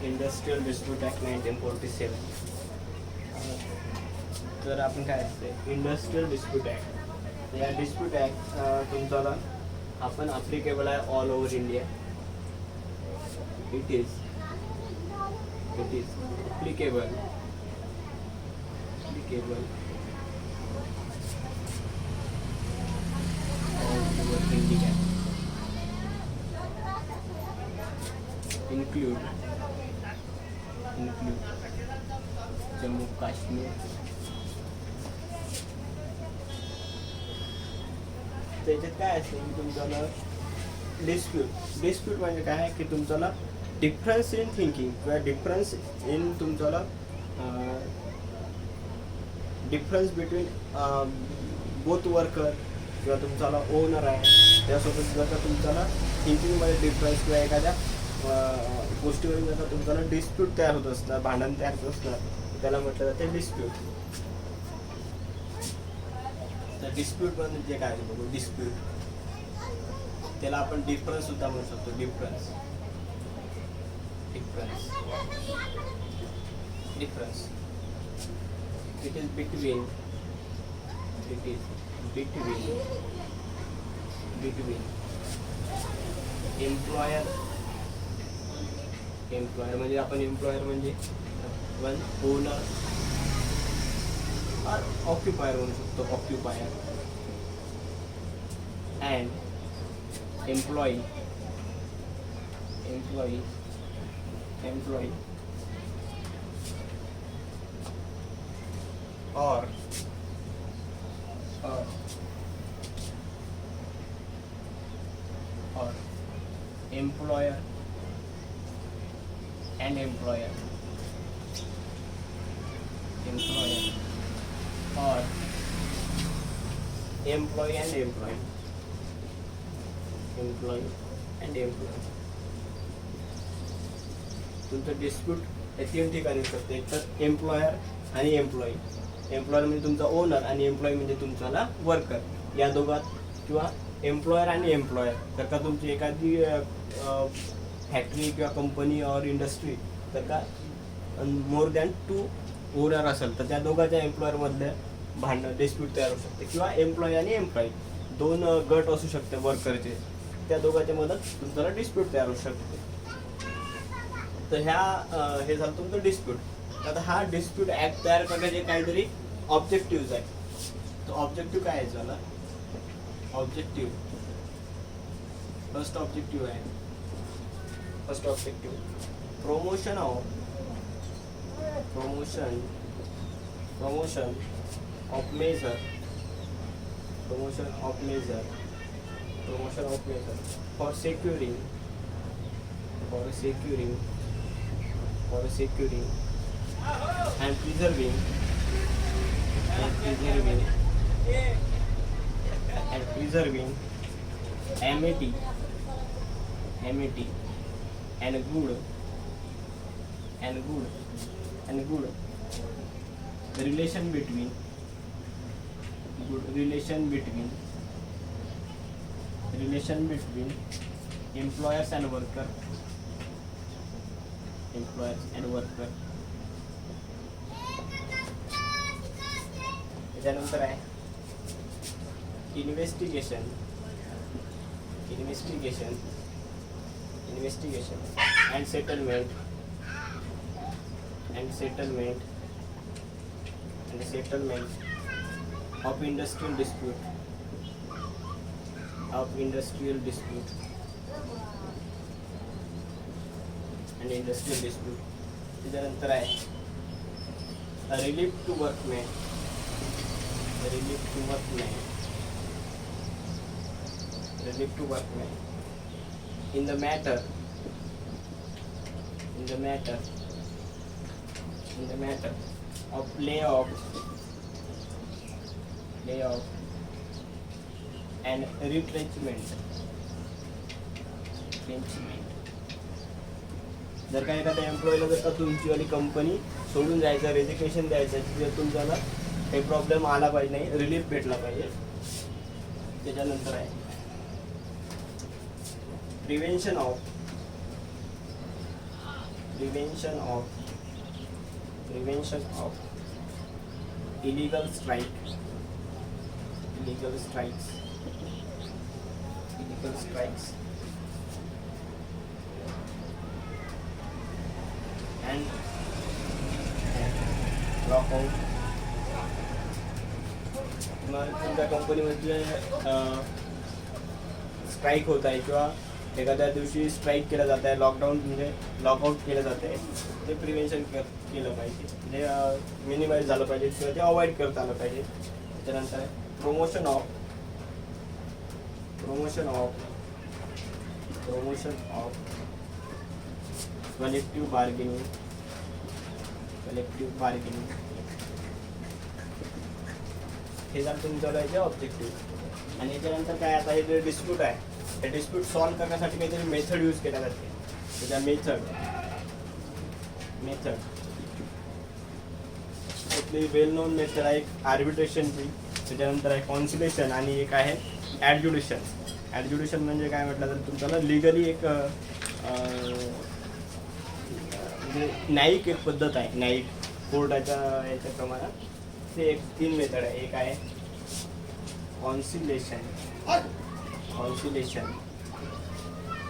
Industrial dispute act 1947. तर आपण काय असते इंडस्ट्रियल डिस्प्यूट ॲक्ट. या डिस्प्यूट ॲक्ट तुमचा आपण अप्लिकेबल आहे all over India. It is applicable all over India, include Jammu Kashmir. त्याच्यात काय असेल तुमच्याला डिस्प्यूट म्हणजे काय आहे की तुमच्याला डिफरन्स इन थिंकिंग किंवा डिफरन्स इन तुमच्याला डिफरन्स बिटवीन बोथ वर्कर किंवा तुमच्याला ओनर आहे त्यासोबत जर का तुमच्याला थिंकिंगमध्ये डिफरन्स किंवा एखाद्या गोष्टीवर जर का तुमच्याला डिस्प्यूट तयार होत असणार, भांडण तयार होत असणार, त्याला म्हटलं जाते डिस्प्यूट. तर डिस्प्यूट म्हणजे काय बघू. डिस्प्यूट त्याला आपण डिफरन्स सुद्धा म्हणू शकतो. Difference it is between employer म्हणजे आपण एम्प्लॉयर म्हणजे वन ओनर और ऑक्युपायर म्हणू शकतो. Occupier and employee or employer and employer, or employee and employee, तुमचं डिस्प्यूट हे तीन ठिकाणी शकते. एक तर एम्प्लॉयर आणि एम्प्लॉई. एम्प्लॉयर म्हणजे तुमचा ओनर आणि एम्प्लॉई म्हणजे तुमचा वर्कर. या दोघात किंवा एम्प्लॉयर आणि एम्प्लॉयर जर का तुमची एखादी फॅक्टरी किंवा कंपनी और इंडस्ट्री जर का मोर दॅन 2 ओनर असेल तर त्या दोघांच्या एम्प्लॉयरमधल्या भांडण डिस्प्यूट तयार होऊ शकते. किंवा एम्प्लॉई आणि एम्प्लॉई 2 गट असू शकते वर्करचे, त्या दोघांच्या मदत तुमच्याला डिस्प्यूट तयार होऊ शकते. तर हे झालं तुमचं डिस्प्यूट. आता हा डिस्प्यूट ॲक्ट तयार करण्याचे काहीतरी ऑब्जेक्टिव्ह आहे. तो ऑब्जेक्टिव्ह काय आहे झाला. Objective first objective promotion of major for securing and preserving amity and good relation between employers and worker. त्यानंतर आहे investigation and settlement of industrial dispute. त्याच्यानंतर आहे relief to workmen in the matter of layoff and retrenchment. जर का एखाद्या एम्प्लॉईला जर का तुमचीवाली company सोडून जायचं, रेजिग्नेशन द्यायचं, जर तुमच्याला काही प्रॉब्लेम आला पाहिजे नाही, रिलीफ भेटला पाहिजे. त्याच्यानंतर आहे prevention prevention of illegal strikes and lockout. मग तुमच्या कंपनीमध्ये स्ट्राईक होत आहे किंवा एखाद्या दिवशी स्ट्राईक केलं जात आहे, लॉकडाऊन म्हणजे लॉकआउट केलं जात आहे, ते प्रिव्हेन्शन केलं पाहिजे, म्हणजे मिनिमाइज झालं पाहिजे किंवा ते अवॉइड करता आलं पाहिजे. त्यानंतर प्रमोशन ऑफ कलेक्टिव्ह बार्गेनिंग हे जर तुमचं ऑब्जेक्टिव्ह. आणि याच्यानंतर काय, आता हे जे डिस्प्यूट आहे, हे डिस्प्यूट सॉल्व्ह करण्यासाठी काहीतरी मेथड यूज केल्या जाते. त्याच्या मेथड आपली वेल नोन मेथड आहे एक आर्बिट्रेशनची, त्याच्यानंतर आहे कॉन्सिलेशन आणि एक आहे ॲडज्युडिशन. ॲडज्युडिशन म्हणजे काय म्हटलं तर तुमच्याला लिगली एक म्हणजे न्यायिक एक पद्धत आहे, न्यायिक कोर्टाच्या याच्या प्रमाणात ते एक 3 मेथड आहे. एक आहे कॉन्सिलेशन,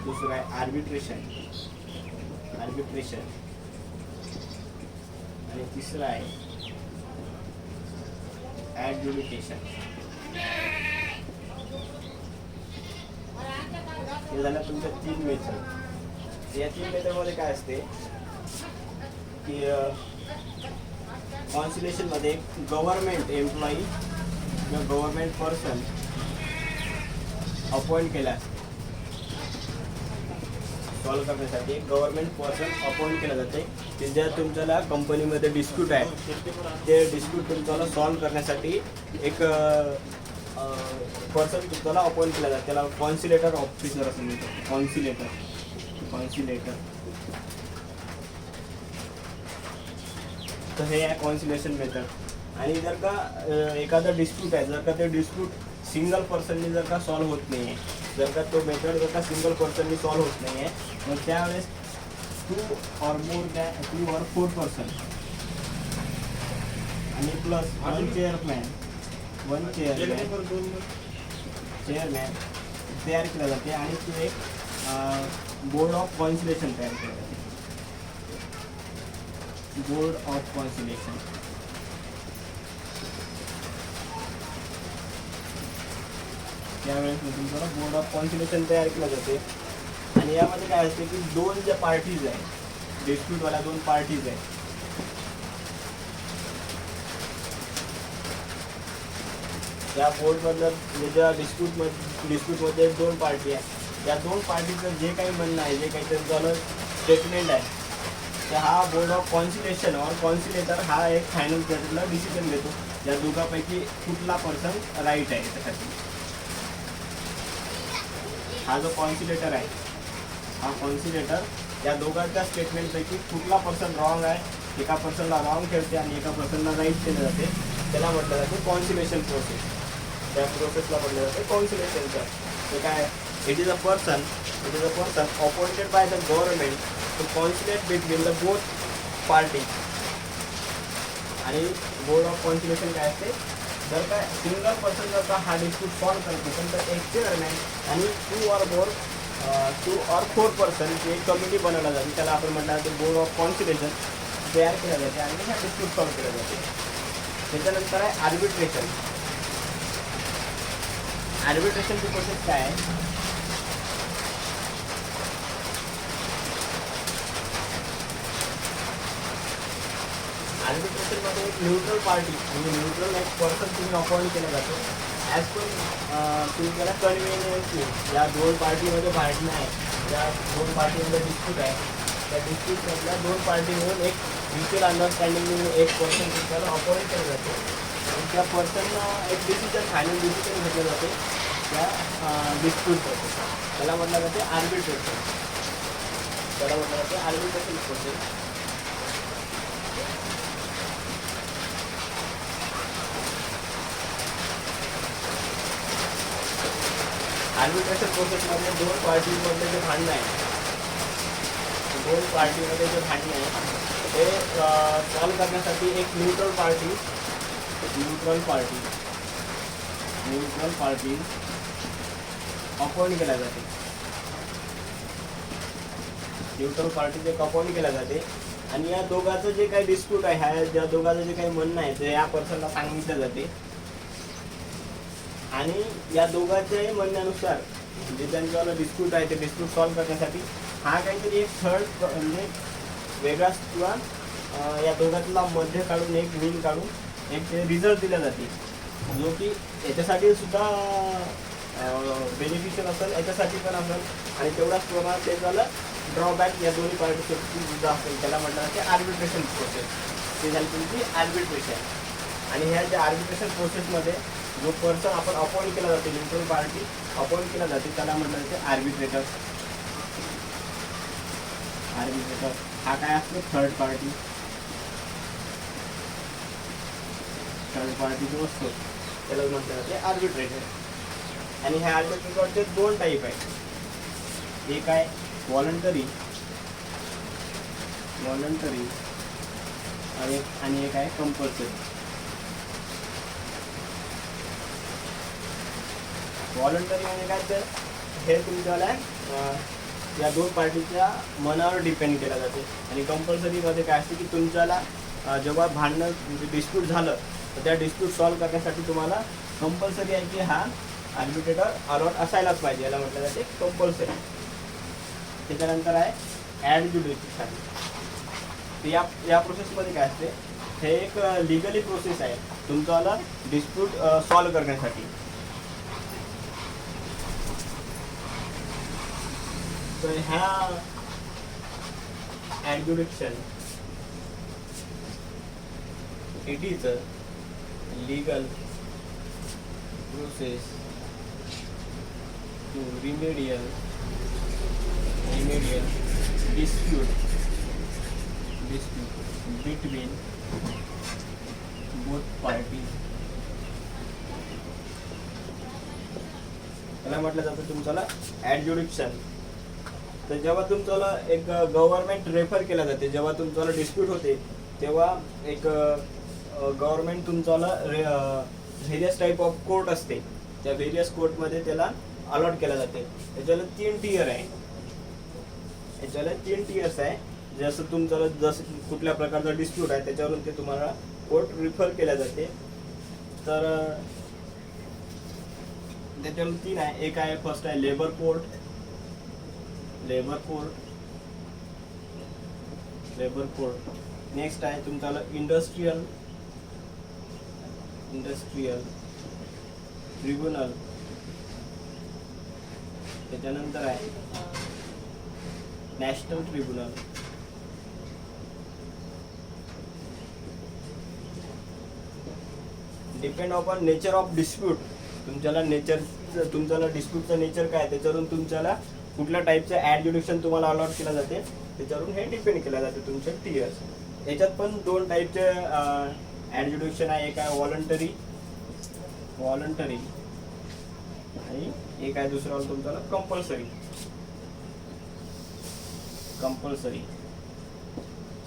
दुसरं आहे आर्बिट्रेशन आणि तिसरं आहे ॲडज्युडिकेशन. हे झालं तुमच्या 3 मेथड. या 3 मेथडमध्ये काय असते की कॉन्सिलेशनमध्ये गव्हर्नमेंट एम्प्लॉई किंवा गव्हर्नमेंट पर्सन अपॉइंट केला असते. सॉल्व करण्यासाठी एक गव्हर्नमेंट पर्सन अपॉइंट केलं जाते, की ज्या तुमच्याला कंपनीमध्ये डिस्प्यूट आहे ते डिस्प्यूट तुमच्याला सॉल्व करण्यासाठी एक पर्सन तुम्हाला अपॉइंट केला जातं. त्याला कॉन्सिलेटर ऑफिसर असं म्हणतो. कॉन्सिलेटर तर हे आहे कॉन्सिलेशन मेथड. आणि जर का एखादा डिस्प्यूट आहे, जर का ते डिस्प्यूट सिंगल पर्सननी जर का सॉल्व होत नाही आहे, जर का तो मेथड जर का सिंगल पर्सननी सॉल्व होत नाही आहे, मग त्यावेळेस 2 or 4 पर्सन आणि प्लस 1 चेअरमॅन तयार केला जाते आणि तो एक बोर्ड ऑफ कॉन्सिलेशन तयार केला जाते. बोर्ड ऑफ कॉन्सिलेशन त्यावेळेस तुमच्याला बोर्ड ऑफ कॉन्सिलेशन तयार केलं जाते. आणि यामध्ये काय असते की 2 ज्या पार्टीज आहेत, डिस्प्यूटवाल्या 2 पार्टीज आहेत, या बोर्डमधलं म्हणजे ज्या डिस्प्यूटमध्ये 2 पार्टी आहे, या 2 पार्टीचं जे काही म्हणणं आहे, जे काही त्यांचं स्टेटमेंट आहे, तर हा बोर्ड ऑफ कॉन्सिलेशन और कॉन्सिलेटर हा एक फायनल त्यातला डिसिजन घेतो, या दोघांपैकी कुठला पर्सन राईट आहे त्यासाठी. हा जो कॉन्सिलेटर आहे, हा कॉन्सिलेटर या दोघांच्या स्टेटमेंटपैकी कुठला पर्सन रॉंग आहे, एका पर्सनला रॉंग ठेवते आणि एका पर्सनला राईट केलं जाते, त्याला म्हटलं जाते कॉन्सिलेशन प्रोसेस. त्या प्रोसेसला म्हटलं जाते कॉन्सिलेशनचं. ते काय, it is a person appointed by the government to conciliate between the both party. आणि बोर्ड ऑफ कॉन्सिलेशन काय असते, जर का सिंगल पर्सन जर का हा डिस्प्यूट सॉल्व करत असेल तर एक चेअरमॅन आणि 2 or 4 पर्सन जे एक कमिटी बनवला जाते, त्याला आपण म्हटलं जाते बोर्ड ऑफ कॉन्सिलेशन तयार केलं जाते आणि हा डिस्प्यूट सॉल्व केला जाते. त्याच्यानंतर आहे आर्बिट्रेशन. आर्बिट्रेशनची प्रोसेस काय आहे, आर्बिट्रेशनमध्ये एक न्यूट्रल पार्टी म्हणजे न्यूट्रल एक पर्सन तुम्ही अपॉइंट केला जातो. ॲज पर तुम्हाला कन्व्हिनियन्सली या 2 पार्टीमध्ये भांडणं आहे, या 2 पार्टीमध्ये डिस्प्यूट आहे, त्या डिस्प्यूटमधल्या 2 पार्टी मिळून एक म्युच्युअल अंडरस्टँडिंग म्हणून एक पर्सन तुमच्याला अपॉइंट केलं जातो आणि त्या पर्सननं एक फायनल डिसिजन घेतलं जाते त्या डिस्प्यूटमध्ये. त्याला म्हटलं जाते आर्बिट्रेशन. प्रोसेस. आर्बिट्रेशन प्रोसेसमध्ये 2 पार्टीजमधले जे भांडणं आहे, दोन पार्टीमध्ये जे भांडण आहे ते सॉल्व करण्यासाठी एक न्यूट्रल पार्टी अपॉइंट केला जाते. न्यूट्रल पार्टीचे अपॉइंट केला जाते आणि या दोघांचं जे काही डिस्प्यूट आहे, ह्या ज्या दोघांचं जे काही म्हणणं आहे ते या पर्सनला सांगितलं जाते आणि या दोघांच्याही म्हणण्यानुसार जे त्यांच्यावाला डिस्प्यूट आहे ते डिस्प्यूट सॉल्व करण्यासाठी हा काहीतरी एक थर्ड म्हणजे वेगळा किंवा या दोघांतला मध्य काढून एक मीन काढून एक रिझल्ट दिला जाते, जो की याच्यासाठी सुद्धा बेनिफिशियल असेल, याच्यासाठी पण असेल आणि तेवढाच प्रमाणात ते झालं ड्रॉबॅक या दोन्ही पार्टीसाठी सुद्धा असेल. त्याला म्हटलं जाते आर्बिट्रेशन प्रोसेस. ते झाली तुमची आर्बिट्रेशन. आणि ह्या ज्या आर्बिट्रेशन प्रोसेसमध्ये जो पर्सन आपण अपॉइंट केला जाते, न्यूट्रल पार्टी अपॉइंट केला जाते, त्याला म्हटलं जाते आर्बिट्रेटर. हा काय असतो? थर्ड पार्टी जो असतो त्याला म्हटलं जाते आर्बिट्रेटर. आणि ह्या आर्बिट्रेटरचे दोन टाईप आहेत. एक आहे व्हॉलंटरी आणि एक आहे कंपल्सरी. व्हॉलंटरी म्हणजे काय, तर हे तुमच्याला या दोन पार्टीच्या मनावर डिपेंड केला जाते. आणि कंपल्सरीमध्ये काय असते की तुमच्याला जेव्हा भांडणं म्हणजे डिस्प्यूट झालं तर त्या डिस्प्यूट सॉल्व करण्यासाठी तुम्हाला कंपल्सरी आहे की हा आर्बिट्रेटर अलॉट असायलाच पाहिजे, याला म्हटलं जाते कंपल्सरी. त्याच्यानंतर आहे ॲडज्युडिकेशन. तर या प्रोसेसमध्ये काय असते, हे एक लिगली प्रोसेस आहे तुमच्याला डिस्प्यूट सॉल्व करण्यासाठी. तर ह्या adjudication it is a legal process to remedial dispute between both parties. त्याला म्हटलं जातं तुमच्याला ॲडज्युडिकेशन. तर जेव्हा तुमच्याला एक गव्हर्नमेंट रेफर केला जाते, जेव्हा तुमच्याला डिस्प्यूट होते तेव्हा एक गव्हर्नमेंट तुमच्याला व्हेरियस टाईप ऑफ कोर्ट असते, त्या व्हेरियस कोर्टमध्ये त्याला अलॉट केला जाते. त्याच्याला 3 टियर आहे. जसं तुमच्याला जसं कुठल्या प्रकारचा डिस्प्यूट आहे त्याच्यावरून ते तुम्हाला कोर्ट रिफर केल्या जाते. तर त्याच्यावर 3 आहे. एक आहे, फर्स्ट आहे लेबर कोर्ट. नेक्स्ट आहे तुमच्याला इंडस्ट्रियल ट्रिब्युनल. त्याच्यानंतर आहे national tribunal. Depend upon nature of dispute. तुमच्याला डिस्प्यूटचं नेचर काय त्याच्यावरून तुमच्याला कुठल्या टाईपचं ॲडज्युडिकेशन तुम्हाला अलॉट केलं जाते त्याच्यावरून हे डिपेंड केलं जाते तुमचे टियर्स. याच्यात पण 2 टाईपचे ॲडज्युडिकेशन आहे. एक आहे व्हॉलंटरी आणि एक आहे दुसरा तुमच्याला कंपल्सरी.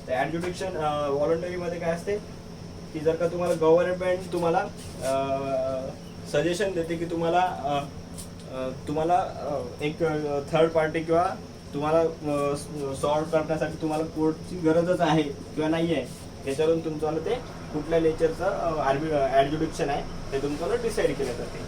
तर ॲडज्युडिकेशन व्हॉलंटरीमध्ये काय असते की जर का तुम्हाला गव्हर्नमेंट तुम्हाला सजेशन देते की तुम्हाला एक थर्ड पार्टी किंवा तुम्हाला सॉल्व करण्यासाठी तुम्हाला कोर्टची गरजच आहे किंवा नाही आहे, याच्यावरून तुमच्याला ते कुठल्या नेचरचं ॲडज्युडिकेशन आहे ते तुमच्याला डिसाईड केलं जाते.